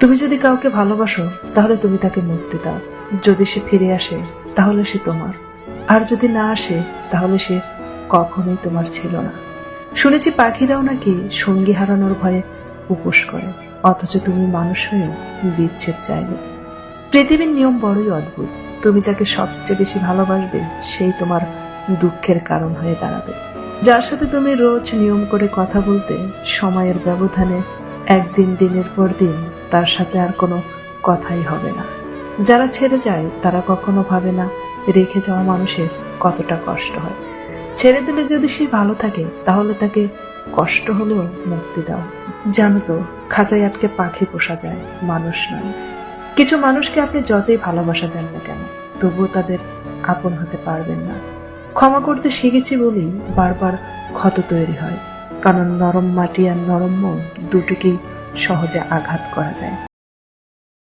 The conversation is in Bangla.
তুমি যদি কাউকে ভালোবাসো তাহলে তুমি তাকে মুক্তি দাও। যদি সে ফিরে আসে তাহলে সে তোমার, আর যদি না আসে তাহলে সে কখনোই তোমার ছিল না। শুনেছি পাখিরাও নাকি সঙ্গী হারানোর ভয়ে উপোস করে, অথচ তুমি মানুষ হয়েও বিচ্ছেদ চাইলে। পৃথিবীর নিয়ম বড়ই অদ্ভুত। তুমি যাকে সবচেয়ে বেশি ভালোবাসবে সেই তোমার দুঃখের কারণ হয়ে দাঁড়াবে। যার সাথে তুমি রোজ নিয়ম করে কথা বলতে, সময়ের ব্যবধানে একদিন দিনের পর দিন তার সাথে আর কোনো কথাই হবে না। যারা ছেড়ে যায় তারা কখনো ভাবে না রেখে যাওয়া মানুষের কতটা কষ্ট হয়। ছেড়ে দিলে যদি সে ভালো থাকে তাহলে তাকে কষ্ট হলেও মুক্তি দাও। জানো তো, খাঁচায় আটকে পাখি পোষা যায়, মানুষ নয়। কিছু মানুষকে আপনি যতই ভালোবাসা দেন না কেন, তবুও তাদের আপন হতে পারবেন না। ক্ষমা করতে শিখেছি বলেই বারবার ক্ষত তৈরি হয়, কারণ নরম মাটি আর নরম মন দুটোকেই সহজে আঘাত করা যায়।